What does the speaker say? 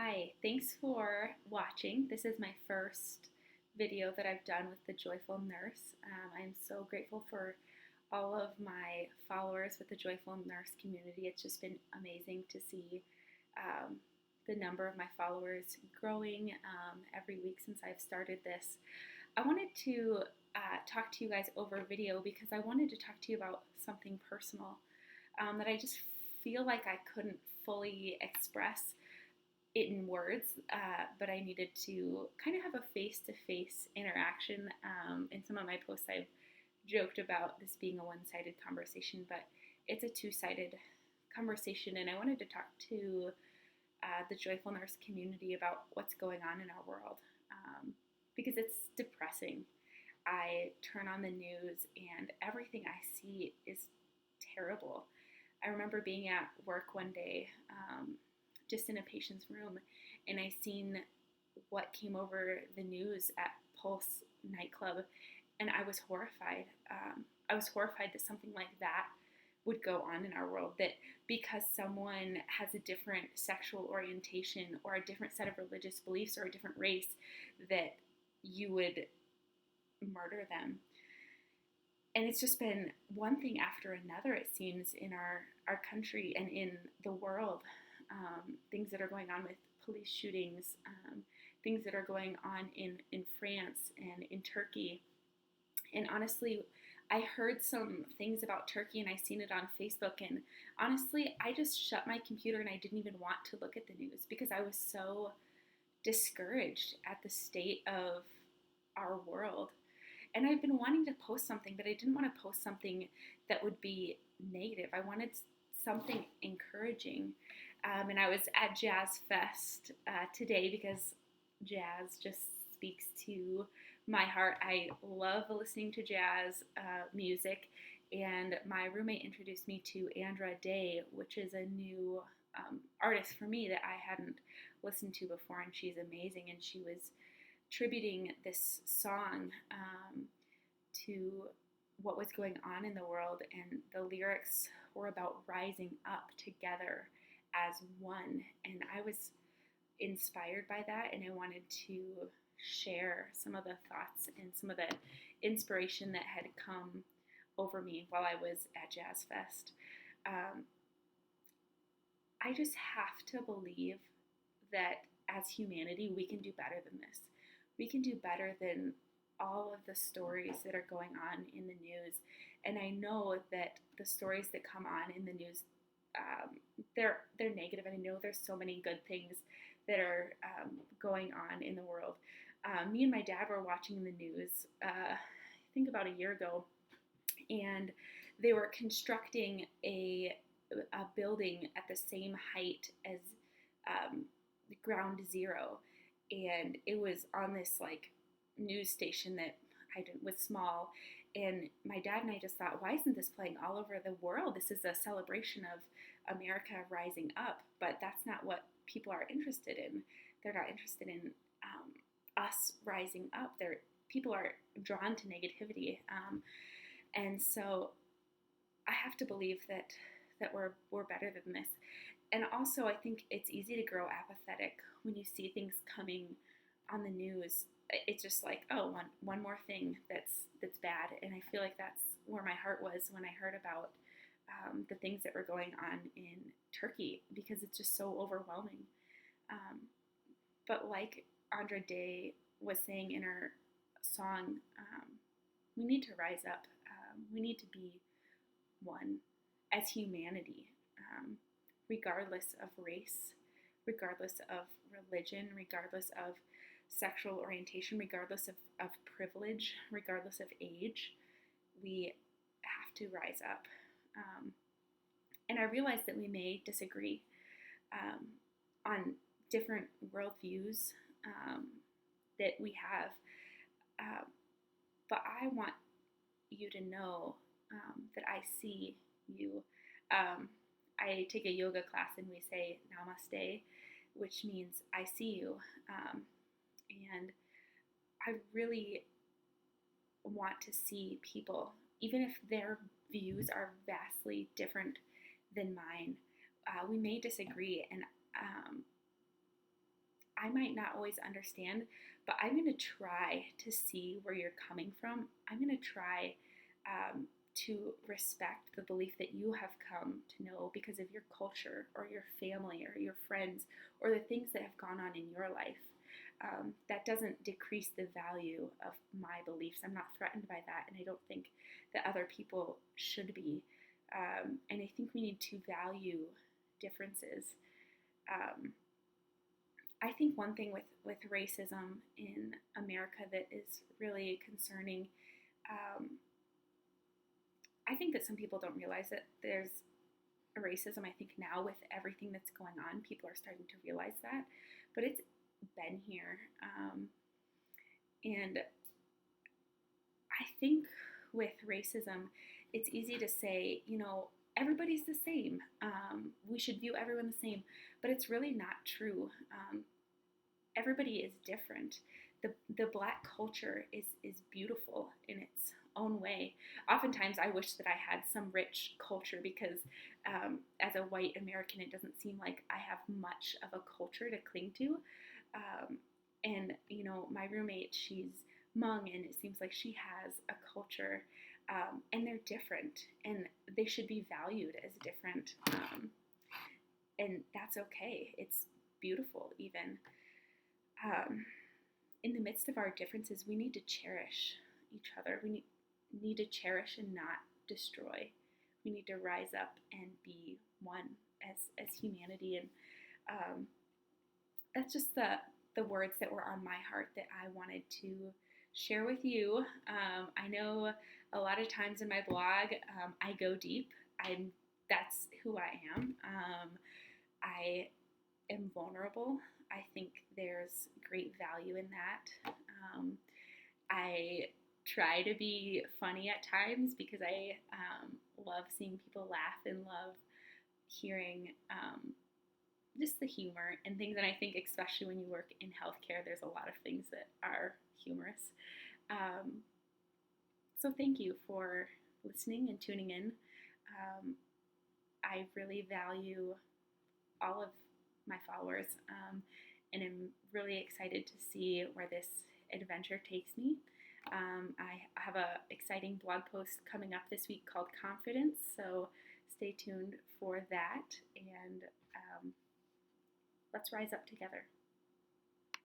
Hi, thanks for watching. This is my first video that I've done with the Joyful Nurse. I'm so grateful for all of my followers with the Joyful Nurse community. It's just been amazing to see um, the number of my followers growing every week since I've started this. I wanted to talk to you guys over video because I wanted to talk to you about something personal that I just feel like I couldn't fully express it in words, but I needed to kind of have a face-to-face interaction. In some of my posts, I've joked about this being a one-sided conversation, but it's a two-sided conversation, and I wanted to talk to the Joyful Nurse community about what's going on in our world because it's depressing. I turn on the news, and everything I see is terrible. I remember being at work one day, just in a patient's room, and I seen what came over the news at Pulse nightclub, and I was horrified. I was horrified that something like that would go on in our world, that because someone has a different sexual orientation or a different set of religious beliefs or a different race, that you would murder them. And it's just been one thing after another, it seems, in our country and in the world. Things that are going on with police shootings, things that are going on in France and in Turkey. And honestly, I heard some things about Turkey and I seen it on Facebook, and honestly, I just shut my computer and I didn't even want to look at the news because I was so discouraged at the state of our world. And I've been wanting to post something, but I didn't want to post something that would be negative. I wanted something encouraging. And I was at Jazz Fest today because jazz just speaks to my heart. I love listening to jazz music, and my roommate introduced me to Andra Day, which is a new artist for me that I hadn't listened to before, and she's amazing. And she was tributing this song to what was going on in the world, and the lyrics were about rising up together as one. And I was inspired by that, and I wanted to share some of the thoughts and some of the inspiration that had come over me while I was at Jazz Fest. I just have to believe that as humanity, we can do better than this. We can do better than all of the stories that are going on in the news. And I know that the stories that come on in the news, they're negative. And I know there's so many good things that are going on in the world. Me and my dad were watching the news, I think about a year ago, and they were constructing a building at the same height as Ground Zero, and it was on this like news station that was small. And my dad and I just thought, why isn't this playing all over the world? This is a celebration of America rising up, but that's not what people are interested in. They're not interested in us rising up. People are drawn to negativity, and so I have to believe that we're better than this. And also, I think it's easy to grow apathetic when you see things coming on the news. It's just like, oh, one more thing that's bad. And I feel like that's where my heart was when I heard about the things that were going on in Turkey, because it's just so overwhelming. But like Andra Day was saying in her song, we need to rise up. We need to be one as humanity, regardless of race, regardless of religion, regardless of sexual orientation, regardless of privilege, regardless of age. We have to rise up. And I realize that we may disagree on different worldviews that we have, but I want you to know that I see you. I take a yoga class and we say namaste, which means I see you. And I really want to see people, even if their views are vastly different than mine. We may disagree, and I might not always understand, but I'm going to try to see where you're coming from. I'm going to try to respect the belief that you have come to know because of your culture or your family or your friends or the things that have gone on in your life. That doesn't decrease the value of my beliefs. I'm not threatened by that, and I don't think that other people should be. And I think we need to value differences. Um, I think one thing with racism in America that is really concerning, um, I think that some people don't realize that there's a racism. I think now with everything that's going on, people are starting to realize that, but it's been here. And I think with racism, it's easy to say, everybody's the same. We should view everyone the same, but it's really not true. Everybody is different. The Black culture is beautiful in its own way. Oftentimes, I wish that I had some rich culture because as a white American, it doesn't seem like I have much of a culture to cling to. And my roommate, she's Hmong, and it seems like she has a culture, and they're different, and they should be valued as different, and that's okay. It's beautiful, even. In the midst of our differences, we need to cherish each other. We need to cherish and not destroy. We need to rise up and be one as humanity, and that's just the words that were on my heart that I wanted to share with you. I know a lot of times in my blog, I go deep. That's who I am. I am vulnerable. I think there's great value in that. I try to be funny at times because I love seeing people laugh and love hearing just the humor and things. And I think especially when you work in healthcare, there's a lot of things that are humorous. So thank you for listening and tuning in. I really value all of my followers, and I'm really excited to see where this adventure takes me. I have an exciting blog post coming up this week called Confidence, so stay tuned for that, and let's rise up together.